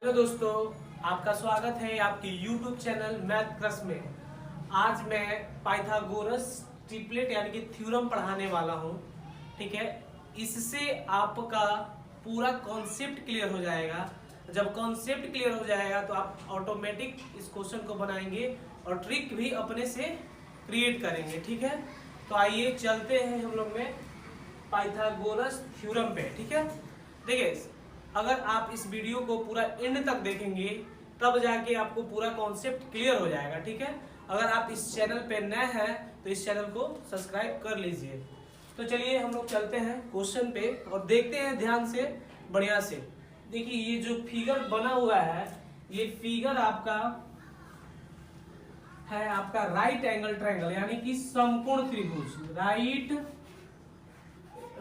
Hello दोस्तों, आपका स्वागत है आपके YouTube चैनल मैथ प्लस में। आज मैं पाइथागोरस ट्रिपलेट यानी कि थ्योरम पढ़ाने वाला हूं। ठीक है, इससे आपका पूरा कॉन्सेप्ट क्लियर हो जाएगा। जब कॉन्सेप्ट क्लियर हो जाएगा तो आप ऑटोमेटिक इस क्वेश्चन को बनाएंगे और ट्रिक भी अपने से क्रिएट करेंगे। ठीक है, तो आइए चलते हैं हम लोग में पाइथागोरस थ्योरम पे। ठीक है, देखिए अगर आप इस वीडियो को पूरा एंड तक देखेंगे तब जाके आपको पूरा कॉन्सेप्ट क्लियर हो जाएगा। ठीक है, अगर आप इस चैनल पे नए हैं तो इस चैनल को सब्सक्राइब कर लीजिए। तो चलिए हम लोग चलते हैं क्वेश्चन पे और देखते हैं ध्यान से, बढ़िया से। देखिए ये जो फिगर बना हुआ है, ये फिगर आपका है आपका राइट एंगल ट्रायंगल यानी कि समकोण त्रिभुज।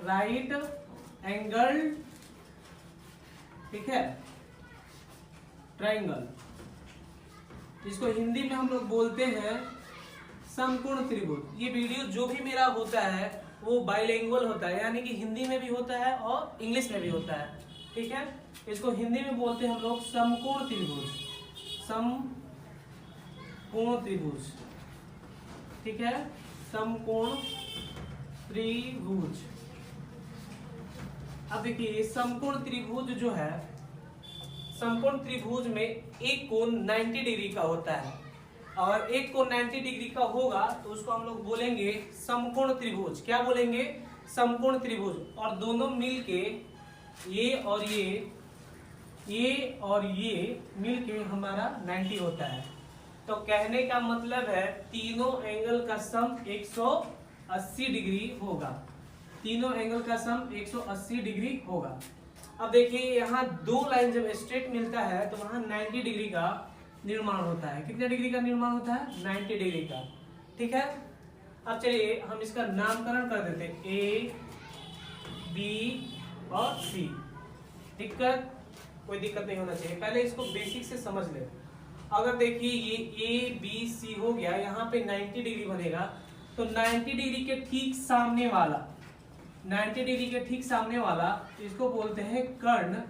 राइट एंगल, ठीक है, ट्रायंगल, इसको हिंदी में हम लोग बोलते हैं समकोण त्रिभुज। ये वीडियो जो भी मेरा होता है वो बाइलिंगुअल होता है, यानी कि हिंदी में भी होता है और इंग्लिश में भी होता है। ठीक है, इसको हिंदी में बोलते हैं हम लोग समकोण त्रिभुज। समकोण त्रिभुज, ठीक है, समकोण त्रिभुज। अब देखिए समकोण त्रिभुज जो है, समकोण त्रिभुज में एक कोण 90 डिग्री का होता है और एक कोण 90 डिग्री का होगा तो उसको हम लोग बोलेंगे समकोण त्रिभुज। क्या बोलेंगे? समकोण त्रिभुज। और दोनों मिलके ये और ये मिलके हमारा 90 होता है। तो कहने का मतलब है तीनों एंगल का सम 180 डिग्री होगा। तीनों एंगल का सम 180 डिग्री होगा। अब देखिए यहाँ दो लाइन जब स्ट्रेट मिलता है तो वहां 90 डिग्री का निर्माण होता है। कितने डिग्री का निर्माण होता है? 90 डिग्री का। ठीक है, अब चलिए हम इसका नामकरण कर देते हैं ए, बी और सी। कोई दिक्कत नहीं होना चाहिए, पहले इसको बेसिक से समझ ले। अगर देखिए ये ए बी सी हो गया, यहाँ पे 90 डिग्री बनेगा तो 90 डिग्री के ठीक सामने वाला, 90 डिग्री के ठीक सामने वाला इसको बोलते हैं कर्ण।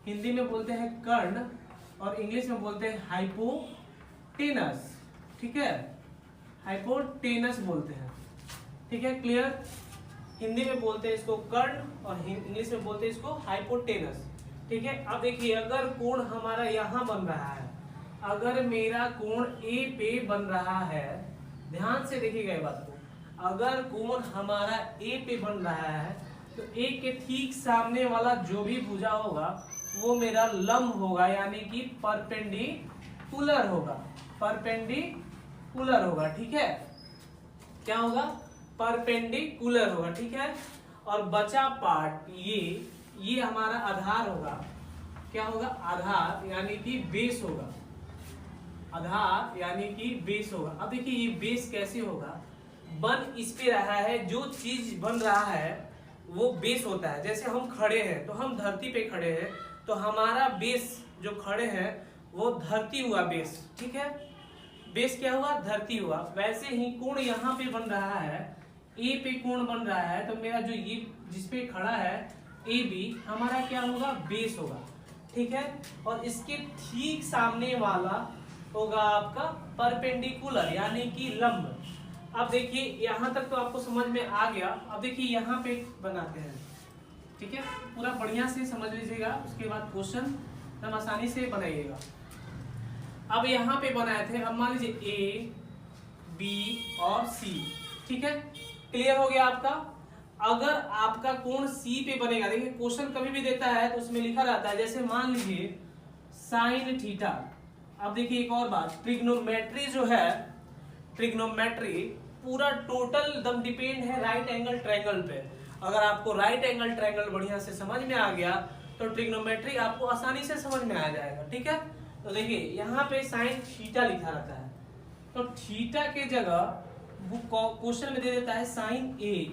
हिंदी में बोलते हैं कर्ण और इंग्लिश में बोलते हैं हाइपोटेनस। ठीक है, हाइपोटेनस बोलते हैं। ठीक है, क्लियर? हिंदी में बोलते हैं इसको कर्ण और इंग्लिश में बोलते हैं इसको हाइपोटेनस। ठीक है, अब देखिए अगर कोण हमारा यहाँ बन रहा है, अगर मेरा कोण ए पे बन रहा है, ध्यान से देखिएगा ये बात को, अगर कोण हमारा ए पे बन रहा है तो ए के ठीक सामने वाला जो भी भुजा होगा वो मेरा लंब होगा, यानी कि परपेंडिकुलर होगा। परपेंडिकुलर होगा, ठीक है, क्या होगा? परपेंडिकुलर होगा। ठीक है, और बचा पार्ट ये हमारा आधार होगा। क्या होगा? आधार यानी कि बेस होगा। आधार यानी कि बेस होगा। अब देखिए ये बेस कैसे होगा? बन इस पे रहा है, जो चीज बन रहा है वो बेस होता है। जैसे हम खड़े हैं तो हम धरती पे खड़े हैं तो हमारा बेस जो खड़े हैं वो धरती हुआ बेस। ठीक है, बेस क्या हुआ? धरती हुआ। वैसे ही कोण यहाँ पे बन रहा है, ए पे कोण बन रहा है तो मेरा जो ये जिसपे खड़ा है ए बी, हमारा क्या होगा? बेस होगा। ठीक है, और इसके ठीक सामने वाला होगा आपका परपेंडिकुलर यानी कि लंब। अब देखिए यहां तक तो आपको समझ में आ गया। अब देखिए यहाँ पे बनाते हैं। ठीक है, पूरा बढ़िया से समझ लीजिएगा, उसके बाद क्वेश्चन हम आसानी से बनाइएगा। अब यहाँ पे बनाए थे, अब मान लीजिए ए बी और सी। ठीक है, क्लियर हो गया आपका? अगर आपका कोण सी पे बनेगा, देखिए क्वेश्चन कभी भी देता है तो उसमें लिखा रहता है, जैसे मान लीजिए साइन थीटा। अब देखिए एक और बात, ट्रिग्नोमेट्री जो है, ट्रिग्नोमेट्री पूरा टोटल दम डिपेंड है राइट एंगल ट्रायंगल पे। अगर आपको राइट एंगल ट्रायंगल बढ़िया से समझ में आ गया तो ट्रिग्नोमेट्री आपको आसानी से समझ में आ जाएगा। ठीक है, तो देखिए यहाँ पे साइन थीटा लिखा रहता है तो थीटा के जगह वो क्वेश्चन में दे देता है साइन ए,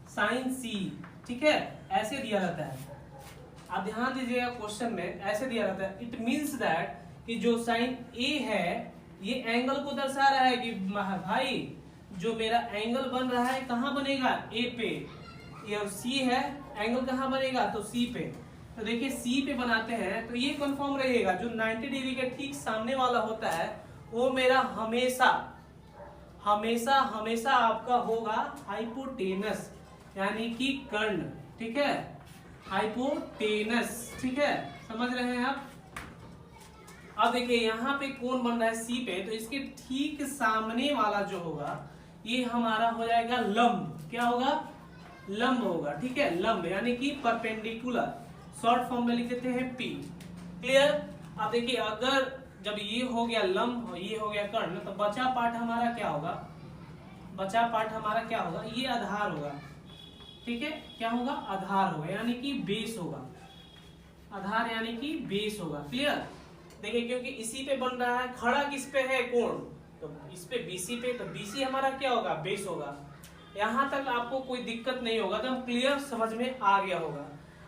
साइन सी। ठीक है, ऐसे दिया रहता है। आप ध्यान दीजिएगा, क्वेश्चन में ऐसे दिया रहता है। इट मीन्स दैट कि जो साइन ए है ये एंगल को दर्शा रहा है कि भाई जो मेरा एंगल बन रहा है कहाँ बनेगा? ए पे। ये और सी है, एंगल कहाँ बनेगा? तो सी पे। तो देखिए सी पे बनाते हैं तो ये कंफर्म रहेगा, जो 90 डिग्री के ठीक सामने वाला होता है वो मेरा हमेशा हमेशा हमेशा आपका होगा हाइपोटेनस, यानी कि कर्ण। ठीक है, हाइपोटेनस। ठीक है, समझ रहे हैं आप। अब देखिए यहाँ पे कौन बन रहा है सी पे, तो इसके ठीक सामने वाला जो होगा ये हमारा हो जाएगा लंब। क्या होगा? लंब होगा। ठीक है, लंब यानी कि परपेंडिकुलर, शॉर्ट फॉर्म में लिख देते हैं पी। क्लियर। अब देखिए अगर जब ये हो गया लंब और ये हो गया कर्ण, तो बचा पार्ट हमारा क्या होगा? बचा पार्ट हमारा क्या होगा? ये आधार होगा। ठीक है, क्या होगा? आधार होगा, यानी कि बेस होगा। आधार यानी कि बेस होगा। क्लियर। देखिए क्योंकि इसी पे बन रहा है, खड़ा किस पे है? कोण, तो इस पे बीसी पे, तो बीसी हमारा क्या होगा? बेस होगा। यहाँ तक आपको कोई दिक्कत नहीं होगा, तो हम क्लियर समझ में आ गया होगा।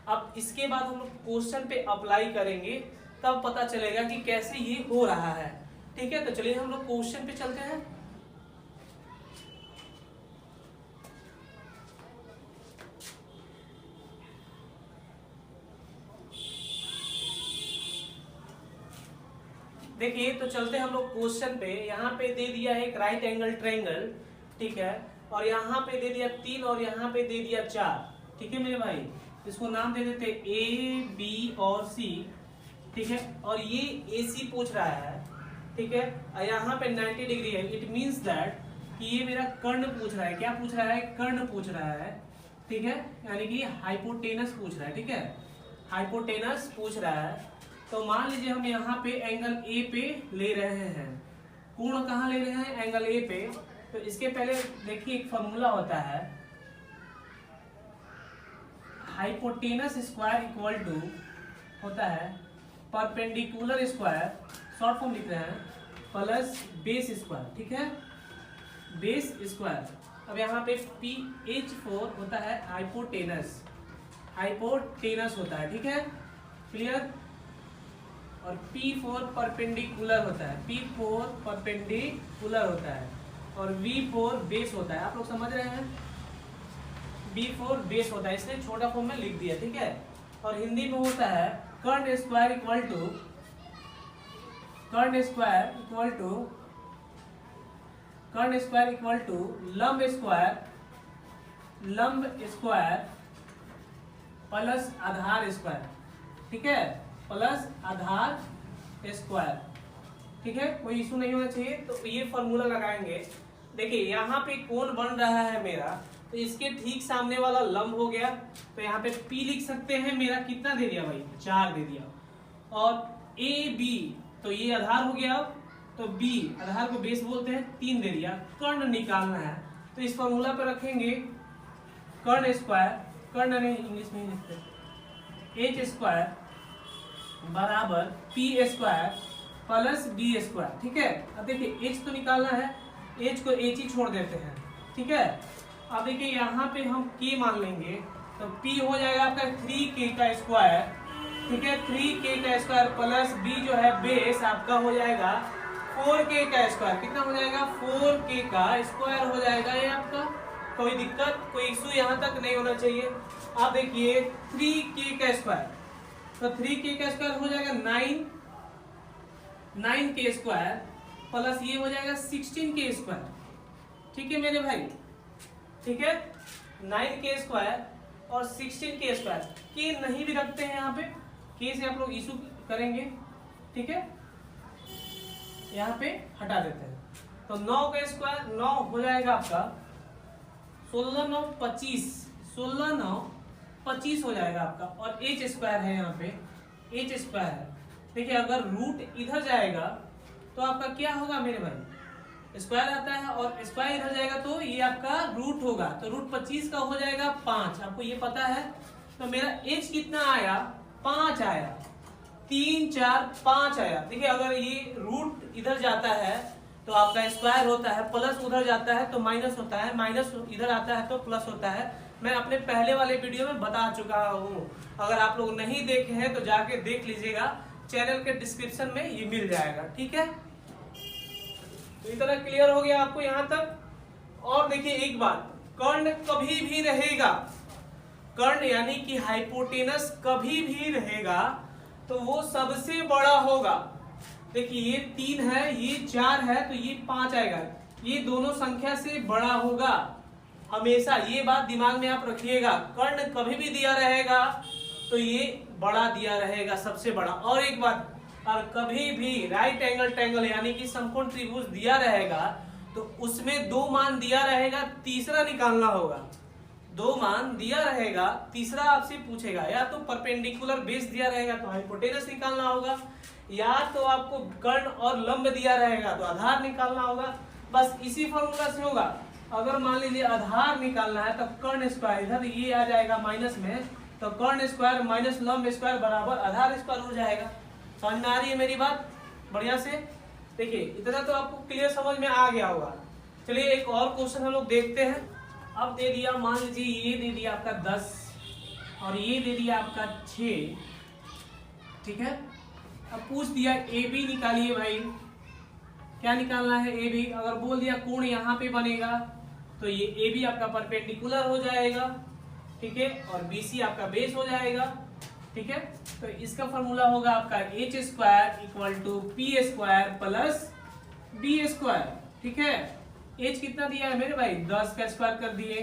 अब इसके बाद हम लोग क्वेश्चन पे अप्लाई करेंगे, तब पता चलेगा कि कैसे ये हो रहा है। ठीक है, तो चलिए हम लोग क्वेश्चन पे चलते हैं। देखिए तो चलते हैं हम लोग क्वेश्चन पे। यहाँ पे दे दिया है एक राइट एंगल ट्रायंगल। ठीक है, और यहाँ पे दे दिया 3 और यहाँ पे दे दिया 4। ठीक है मेरे भाई, इसको नाम दे देते ए बी और सी। ठीक है, और ये ए सी पूछ रहा है। ठीक है, और यहाँ पे 90 डिग्री है। इट मीन्स दैट कि ये मेरा कर्ण पूछ रहा है। क्या पूछ रहा है? कर्ण पूछ रहा है। ठीक है, यानी कि हाइपोटेनस पूछ रहा है। ठीक है, हाइपोटेनस पूछ रहा है। तो मान लीजिए हम यहाँ पे एंगल ए पे ले रहे हैं। कोण कहाँ ले रहे हैं? एंगल ए पे। तो इसके पहले देखिए एक फॉर्मूला होता है, हाइपोटेनस स्क्वायर इक्वल टू होता है परपेंडिकुलर स्क्वायर, शॉर्ट फॉर्म लिख रहे हैं, प्लस बेस स्क्वायर। ठीक है, बेस स्क्वायर। अब यहाँ पे PH4 होता है हाइपोटेनस, हाइपोटेनस होता है। ठीक है, क्लियर। और P4 परपेंडिकुलर होता है, P4 परपेंडिकुलर होता है, और V4 बेस होता है। आप लोग समझ रहे हैं? B4 बेस होता है, इसलिए छोटा फॉर्म में लिख दिया। ठीक है, और हिंदी में होता है कर्ण स्क्वायर इक्वल टू, कर्ण स्क्वायर इक्वल टू, कर्ण स्क्वायर इक्वल टू लंब स्क्वायर, लंब स्क्वायर प्लस आधार स्क्वायर। ठीक है, प्लस आधार स्क्वायर। ठीक है, कोई इशू नहीं होना चाहिए। तो ये फॉर्मूला लगाएंगे। देखिए यहाँ पे कोण बन रहा है मेरा, तो इसके ठीक सामने वाला लंब हो गया। तो यहाँ पे P लिख सकते हैं। मेरा कितना दे दिया भाई? 4 दे दिया। और AB, तो ये आधार हो गया। तो B, आधार को बेस बोलते हैं, 3 दे दिया। कर्ण निकालना है, तो इस फॉर्मूला पे रखेंगे कर्ण स्क्वायर, कर्ण नहीं इंग्लिश में ही लिखते, H स्क्वायर बराबर P square plus B square. ठीक है, अब देखिए H तो निकालना है, H को H ही छोड़ देते हैं। ठीक है, अब देखिए यहाँ पे हम K मान लेंगे, तो P हो जाएगा आपका 3K का स्क्वायर। ठीक है, 3K का स्क्वायर प्लस B जो है बेस आपका हो जाएगा 4K का स्क्वायर। कितना हो जाएगा? 4K का स्क्वायर हो जाएगा ये आपका। कोई दिक्कत, कोई इशू यहाँ तक नहीं होना चाहिए। आप देखिए 3K का स्क्वायर, तो 3K का स्क्वायर हो जाएगा 9K स्क्वायर प्लस ये हो जाएगा 16K स्क्वायर। ठीक है मेरे भाई, ठीक है, 9K स्क्वायर और 16K स्क्वायर। के नहीं भी रखते हैं यहाँ पे, के से आप लोग इशू करेंगे। ठीक है, यहाँ पे हटा देते हैं। तो 9 का स्क्वायर 9 हो जाएगा आपका 16 9 25, 16 9 25 हो जाएगा आपका। और H स्क्वायर है, यहाँ पे H स्क्वायर है। देखिए अगर रूट इधर जाएगा तो आपका क्या होगा मेरे भाई? स्क्वायर आता है, और स्क्वायर इधर जाएगा तो ये आपका रूट होगा। तो रूट 25 का हो जाएगा 5, आपको ये पता है। तो मेरा H कितना आया? 5 आया। 3 4 5 आया। देखिए अगर ये रूट इधर जाता है तो आपका स्क्वायर होता है, प्लस उधर जाता है तो माइनस होता है, माइनस इधर आता है तो प्लस होता है। मैं अपने पहले वाले वीडियो में बता चुका हूँ, अगर आप लोग नहीं देखे हैं तो जाके देख लीजिएगा, चैनल के डिस्क्रिप्शन में ये मिल जाएगा। ठीक है, तो इस तरह क्लियर हो गया आपको यहाँ तक। और देखिए एक बात, कर्ण कभी भी रहेगा, कर्ण यानी कि हाइपोटेनस कभी भी रहेगा तो वो सबसे बड़ा होगा। देखिए ये 3 है, ये 4 है, तो ये 5 आएगा, ये दोनों संख्या से बड़ा होगा हमेशा। ये बात दिमाग में आप रखिएगा, कर्ण कभी भी दिया रहेगा तो ये बड़ा दिया रहेगा, सबसे बड़ा। और एक बात, और कभी भी राइट एंगल ट्रायंगल यानी कि समकोण त्रिभुज दिया रहेगा तो उसमें 2 मान दिया रहेगा, तीसरा निकालना होगा। 2 मान दिया रहेगा, तीसरा आपसे पूछेगा, या तो परपेंडिकुलर बेस दिया रहेगा तो हाइपोटेनस निकालना होगा, या तो आपको कर्ण और लंब दिया रहेगा तो आधार निकालना होगा। बस इसी फॉर्मूला से होगा। अगर मान लीजिए आधार निकालना है तो कर्ण स्क्वायर, इधर ये आ जाएगा माइनस में, तो कर्ण स्क्वायर माइनस लंब स्क्वायर बराबर आधार स्क्वायर हो जाएगा। समझ में आ रही है मेरी बात बढ़िया से? देखिए इतना तो आपको क्लियर समझ में आ गया होगा। चलिए एक और क्वेश्चन हम लोग देखते हैं। अब दे दिया, मान लीजिए ये दे दिया आपका 10 और ये दे दिया आपका 6, ठीक है। अब पूछ दिया ए बी निकालिए भाई, क्या निकालना है ए बी। अगर बोल दिया कोण यहाँ पे बनेगा तो ये ए बी आपका परपेंडिकुलर हो जाएगा, ठीक है, और बी सी आपका बेस हो जाएगा, ठीक है। तो इसका फॉर्मूला होगा आपका H square equal to P square plus B square, ठीक है। एच कितना दिया है मेरे भाई, 10 का स्क्वायर कर दिए,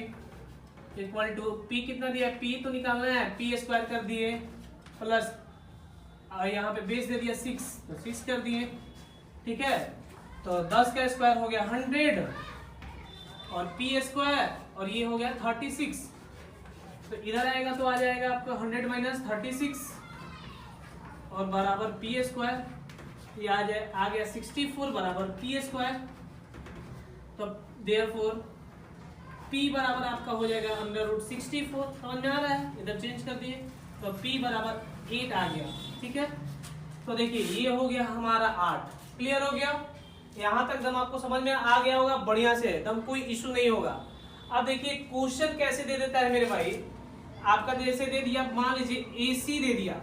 इक्वल टू पी कितना दिया, पी तो निकालना है, पी स्क्वायर कर दिए, प्लस यहाँ पे बेस दे दिया 6 तो 6 कर दिए, ठीक है। तो 10 का स्क्वायर हो गया 100 और पी स्क्वायर, और ये हो गया 36, तो इधर आएगा तो आ जाएगा आपका 100 माइनस 36 और बराबर पी स्क्वायर, ये आ गया 64 बराबर पी स्क्वायर। तो देयरफॉर पी बराबर आपका हो जाएगा √64। समझ में आ रहा है? इधर चेंज कर दिए तो पी बराबर 8 आ गया, ठीक है। तो देखिए ये हो गया हमारा 8, क्लियर हो गया। यहाँ तक दम आपको समझ में आ गया होगा बढ़िया से, दम कोई इशू नहीं होगा। अब देखिए क्वेश्चन कैसे दे देता है मेरे भाई, आपका जैसे दे दिया, मान लीजिए AC दे दिया,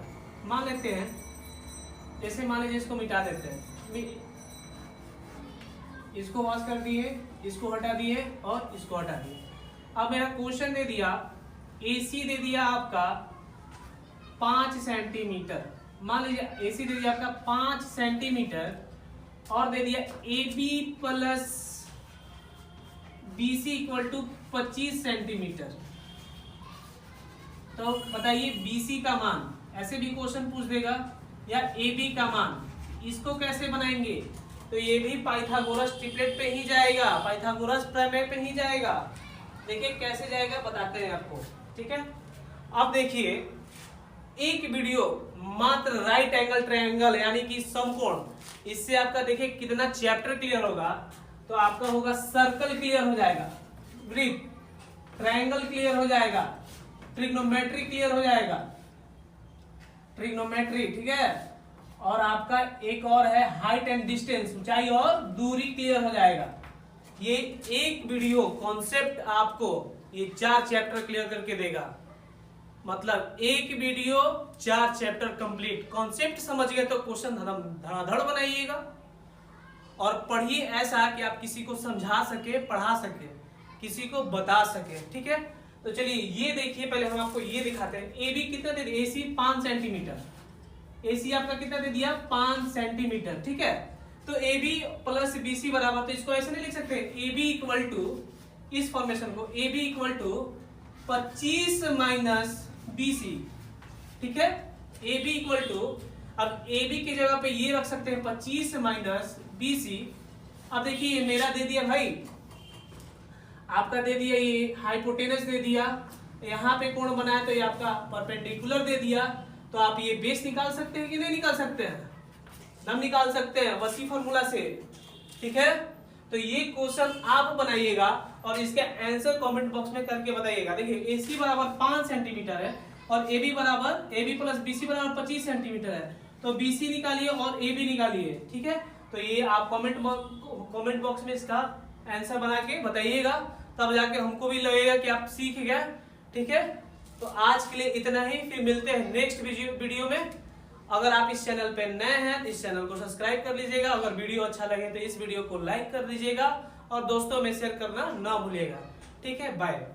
मान लेते हैं, जैसे मान लीजिए इसको मिटा देते हैं, इसको वॉश कर दिए, इसको हटा दिए और इसको हटा दिए। अब मेरा क्वेश्चन दे दिया, AC दे दिया आपका 5 सेंटीमीटर, मान लीजिए AC दे दिया आपका 5 सेंटीमीटर और दे दिया AB plus BC equal to 25 centimetre. तो बताइए BC का मान, ऐसे भी क्वेश्चन पूछ देगा, या AB का मान, इसको कैसे बनाएंगे। तो ये भी पाइथागोरस ट्रिपलेट पे ही जाएगा, पाइथागोरस प्रमेय पे ही जाएगा। देखिए कैसे जाएगा बताते हैं आपको, ठीक है। अब देखिए एक वीडियो मात्र राइट एंगल ट्रायंगल यानी कि समकोण, इससे आपका देखिए कितना चैप्टर क्लियर होगा। तो आपका होगा सर्कल क्लियर हो जाएगा, वृत्त, ट्रायंगल क्लियर हो जाएगा, ट्रिग्नोमेट्री क्लियर हो जाएगा, ट्रिग्नोमेट्री, ठीक है। और आपका एक और है हाइट एंड डिस्टेंस, ऊंचाई और दूरी क्लियर हो जाएगा। ये एक वीडियो कॉन्सेप्ट आपको ये 4 चैप्टर क्लियर करके देगा। मतलब एक वीडियो 4 चैप्टर कंप्लीट। कॉन्सेप्ट समझ गए तो क्वेश्चन धड़ाधड़ बनाइएगा और पढ़िए ऐसा कि आप किसी को समझा सके, पढ़ा सके, किसी को बता सके, ठीक है। तो चलिए ये देखिए, पहले हम आपको ये दिखाते हैं। ए बी कितना दे दिया, AC 5 सेंटीमीटर, AC आपका कितना दे दिया 5 सेंटीमीटर, ठीक है। तो AB प्लस BC बराबर, तो इसको ऐसे नहीं लिख सकते, AB इक्वल टू, इस फॉर्मेशन को AB equal to 25 minus BC, ठीक है। AB इक्वल टू, अब AB की जगह पे ये रख सकते हैं 25 माइनस BC। अब देखिए ये मेरा दे दिया भाई, आपका दे दिया ये हाइपोटेनस दे दिया, यहाँ पे कोण बनाया तो ये आपका परपेंडिकुलर दे दिया। तो आप ये बेस निकाल सकते हैं कि नहीं निकाल सकते हैं, हम निकाल सकते हैं वसी फॉर्मूला से, ठीक है। तो ये क्वेश्चन आप बनाइएगा और इसके आंसर कमेंट बॉक्स में करके बताइएगा। देखिए AC बराबर 5 सेंटीमीटर है और AB प्लस BC बराबर 25 सेंटीमीटर है, तो BC निकालिए और AB निकालिए, ठीक है। तो ये आप कमेंट बॉक्स में इसका आंसर बना के बताइएगा, तब जाके हमको भी लगेगा कि आप सीख गए, ठीक है। तो आज के लिए इतना ही, फिर मिलते हैं नेक्स्ट वीडियो में। अगर आप इस चैनल पे नए हैं तो इस चैनल को सब्सक्राइब कर लीजिएगा, अगर वीडियो अच्छा लगे तो इस वीडियो को लाइक कर दीजिएगा और दोस्तों में शेयर करना ना भूलिएगा, ठीक है। बाय।